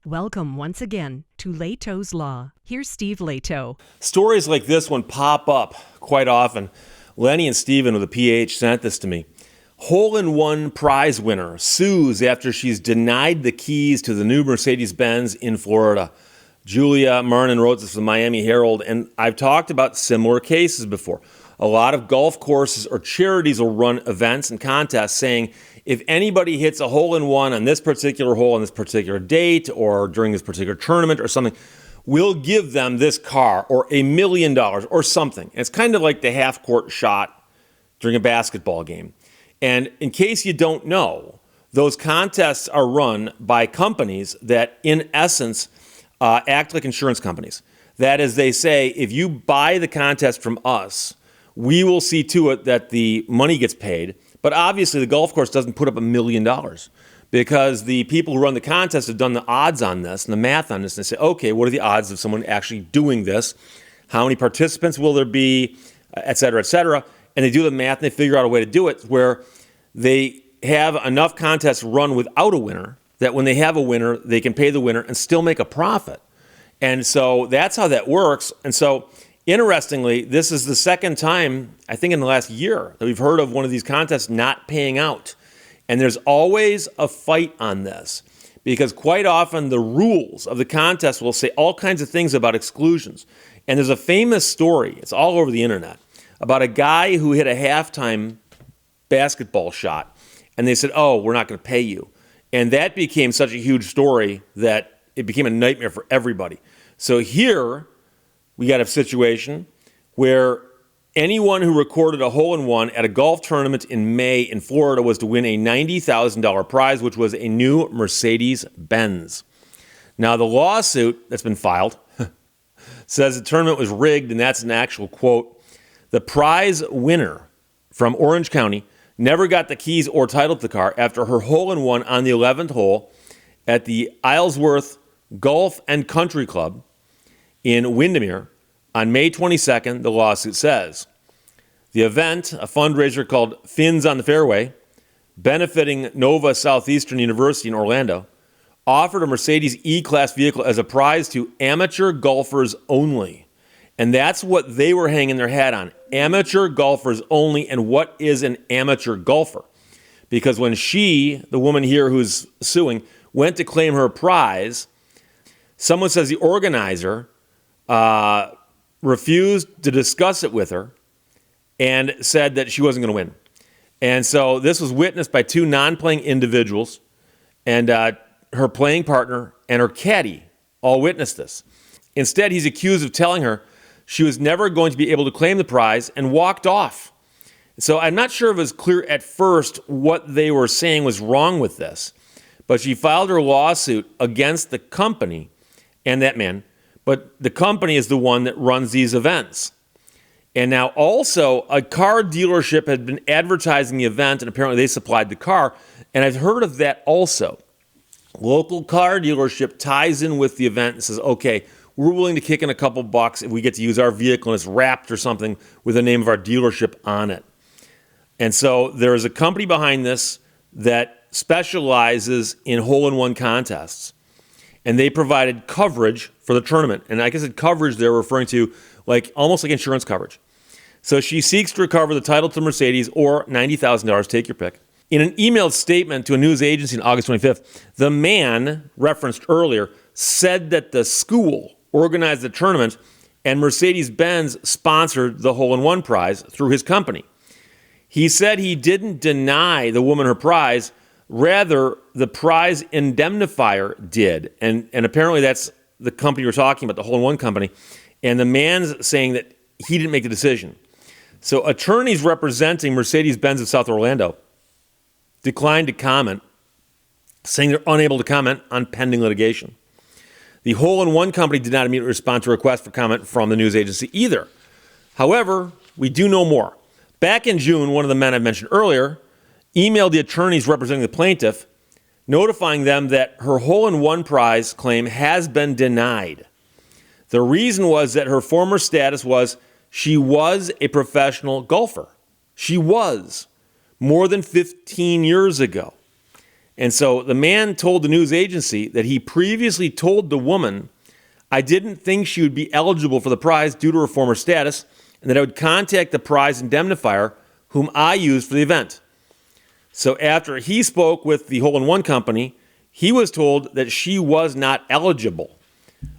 Welcome once again to Lehto's Law. Here's Steve Lehto. Stories like this one pop up quite often. Lenny and Steven with a PH sent this to me. Hole-in-one prize winner sues after she's denied the keys to the new Mercedes-Benz in Florida. Julia Marnin wrote this for the Miami Herald, and I've talked about similar cases before. A lot of golf courses or charities will run events and contests saying, if anybody hits a hole-in-one on this particular hole on this particular date or during this particular tournament or something, we'll give them this car or $1 million or something. And it's kind of like the half-court shot during a basketball game. And in case you don't know, those contests are run by companies that, in essence, act like insurance companies. That is, they say, if you buy the contest from us, we will see to it that the money gets paid. But obviously, the golf course doesn't put up $1 million because the people who run the contest have done the odds on this and the math on this. And they say, okay, what are the odds of someone actually doing this? How many participants will there be, et cetera, et cetera. And they do the math and they figure out a way to do it where they have enough contests run without a winner that when they have a winner, they can pay the winner and still make a profit. And so that's how that works. And so interestingly, this is the second time, I think in the last year, that we've heard of one of these contests not paying out. And there's always a fight on this because quite often the rules of the contest will say all kinds of things about exclusions. And there's a famous story, it's all over the internet, about a guy who hit a halftime basketball shot. And they said, oh, we're not going to pay you. And that became such a huge story that it became a nightmare for everybody. So here, we got a situation where anyone who recorded a hole-in-one at a golf tournament in May in Florida was to win a $90,000 prize, which was a new Mercedes-Benz. Now, the lawsuit that's been filed says the tournament was rigged, and that's an actual quote. The prize winner from Orange County never got the keys or title to the car after her hole-in-one on the 11th hole at the Islesworth Golf and Country Club in Windermere on May 22nd, the lawsuit says. The event, a fundraiser called Fins on the Fairway, benefiting Nova Southeastern University in Orlando, offered a Mercedes E-Class vehicle as a prize to amateur golfers only. And that's what they were hanging their hat on, amateur golfers only. And what is an amateur golfer? Because when she, the woman here who's suing, went to claim her prize, someone says the organizer refused to discuss it with her and said that she wasn't going to win. And so this was witnessed by two non-playing individuals, and her playing partner and her caddy all witnessed this. Instead, he's accused of telling her she was never going to be able to claim the prize and walked off. So I'm not sure if it was clear at first what they were saying was wrong with this, but she filed her lawsuit against the company and that man. But the company is the one that runs these events. And now also a car dealership had been advertising the event, and apparently they supplied the car. And I've heard of that also. Local car dealership ties in with the event and says, okay, we're willing to kick in a couple bucks if we get to use our vehicle and it's wrapped or something with the name of our dealership on it. And so there is a company behind this that specializes in hole-in-one contests. And they provided coverage for the tournament. And I guess the coverage they're referring to like almost like insurance coverage. So she seeks to recover the title to Mercedes or $90,000, take your pick. In an emailed statement to a news agency on August 25th, the man referenced earlier said that the school organized the tournament and Mercedes-Benz sponsored the hole-in-one prize through his company. He said he didn't deny the woman her prize. Rather, the prize indemnifier did. And apparently that's the company we're talking about, the hole-in-one company. And the man's saying that he didn't make the decision. So attorneys representing Mercedes-Benz of South Orlando declined to comment, saying they're unable to comment on pending litigation. The hole-in-one company did not immediately respond to a request for comment from the news agency either. However, we do know more. Back in June, one of the men I mentioned earlier emailed the attorneys representing the plaintiff, notifying them that her hole-in-one prize claim has been denied. The reason was that her former status was she was a professional golfer. She was, more than 15 years ago. And so the man told the news agency that he previously told the woman, I didn't think she would be eligible for the prize due to her former status, and that I would contact the prize indemnifier, whom I used for the event. So after he spoke with the hole-in-one company, he was told that she was not eligible.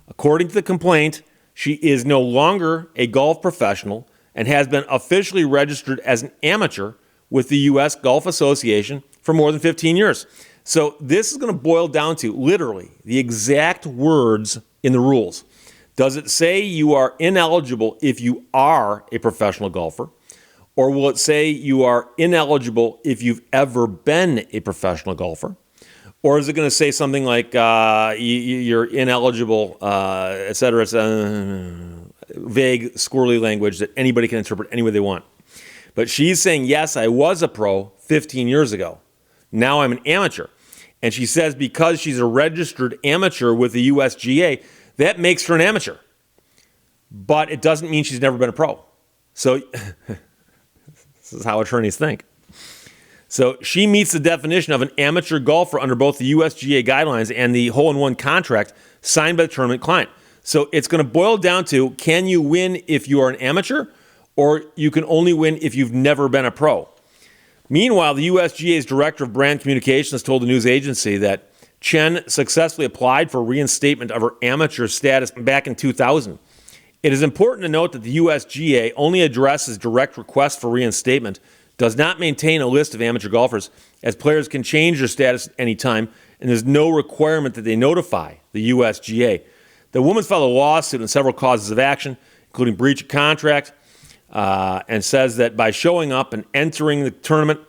According to the complaint, she is no longer a golf professional and has been officially registered as an amateur with the U.S. Golf Association for more than 15 years. So this is going to boil down to literally the exact words in the rules. Does it say you are ineligible if you are a professional golfer? Or will it say you are ineligible if you've ever been a professional golfer? Or is it going to say something like you're ineligible, et cetera, vague, squirrely language that anybody can interpret any way they want? But she's saying, yes, I was a pro 15 years ago. Now I'm an amateur. And she says because she's a registered amateur with the USGA, that makes her an amateur. But it doesn't mean she's never been a pro. So this is how attorneys think. So she meets the definition of an amateur golfer under both the USGA guidelines and the hole-in-one contract signed by the tournament client. So it's going to boil down to, can you win if you are an amateur, or you can only win if you've never been a pro? Meanwhile, the USGA's Director of Brand Communications told the news agency that Chen successfully applied for reinstatement of her amateur status back in 2000. It is important to note that the USGA only addresses direct requests for reinstatement, does not maintain a list of amateur golfers, as players can change their status at any time, and there's no requirement that they notify the USGA. The woman's filed a lawsuit and several causes of action, including breach of contract, and says that by showing up and entering the tournament,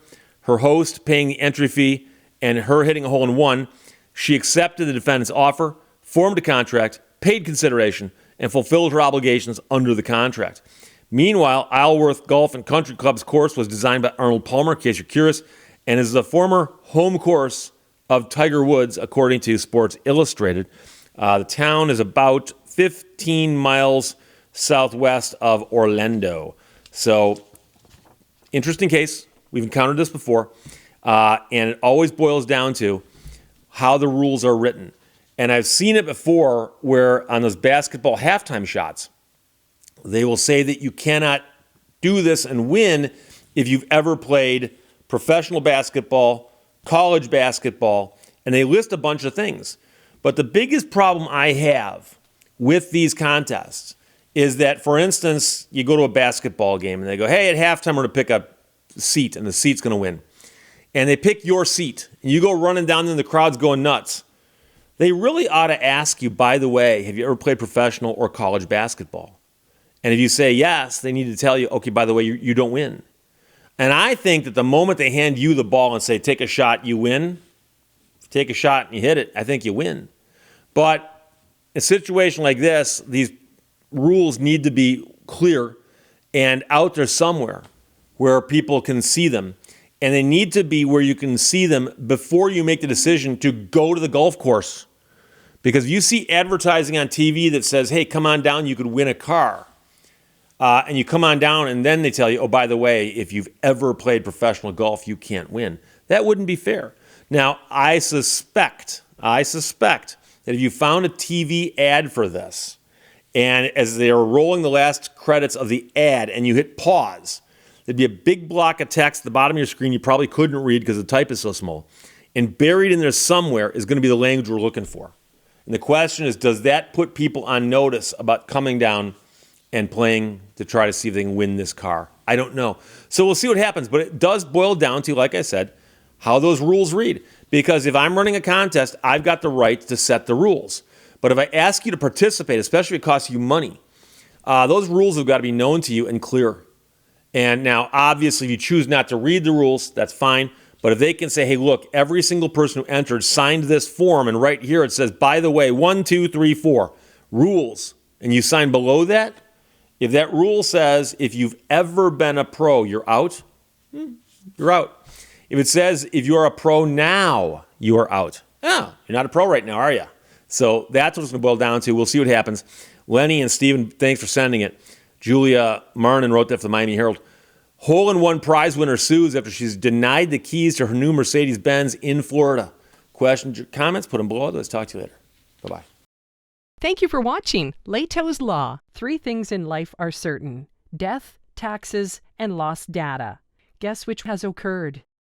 her host paying the entry fee, and her hitting a hole-in-one, she accepted the defendant's offer, formed a contract, paid consideration, and fulfilled her obligations under the contract. Meanwhile, Isleworth Golf and Country Club's course was designed by Arnold Palmer, in case you're curious, and is the former home course of Tiger Woods, according to Sports Illustrated. The town is about 15 miles southwest of Orlando. So, interesting case. We've encountered this before. And it always boils down to how the rules are written. And I've seen it before where on those basketball halftime shots, they will say that you cannot do this and win if you've ever played professional basketball, college basketball, and they list a bunch of things. But the biggest problem I have with these contests is that, for instance, you go to a basketball game and they go, hey, at halftime we're going to pick a seat and the seat's going to win. And they pick your seat and you go running down and the crowd's going nuts. They really ought to ask you, by the way, have you ever played professional or college basketball? And if you say yes, they need to tell you, okay, by the way, you don't win. And I think that the moment they hand you the ball and say, take a shot, you win. If you take a shot and you hit it, I think you win. But in a situation like this, these rules need to be clear and out there somewhere where people can see them. And they need to be where you can see them before you make the decision to go to the golf course. Because if you see advertising on TV that says, hey, come on down, you could win a car. And you come on down and then they tell you, oh, by the way, if you've ever played professional golf, you can't win. That wouldn't be fair. Now, I suspect that if you found a TV ad for this, and as they are rolling the last credits of the ad and you hit pause, there'd be a big block of text at the bottom of your screen you probably couldn't read because the type is so small. And buried in there somewhere is going to be the language we're looking for. And the question is, does that put people on notice about coming down and playing to try to see if they can win this car? I don't know. So we'll see what happens. But it does boil down to, like I said, how those rules read. Because if I'm running a contest, I've got the right to set the rules. But if I ask you to participate, especially if it costs you money, those rules have got to be known to you and clear. And now, obviously, if you choose not to read the rules, that's fine. But if they can say, hey, look, every single person who entered signed this form, and right here it says, by the way, 1, 2, 3, 4, rules, and you sign below that, if that rule says if you've ever been a pro, you're out, you're out. If it says if you are a pro now, you are out. Oh, you're not a pro right now, are you? So that's what it's going to boil down to. We'll see what happens. Lenny and Steven, thanks for sending it. Julia Marnin wrote that for the Miami Herald. Hole-in-one prize winner sues after she's denied the keys to her new Mercedes-Benz in Florida. questions, or comments, put them below. Let's talk to you later. Bye-bye. Thank you for watching Lehto's Law. 3 things in life are certain: death, taxes, and lost data. Guess which has occurred?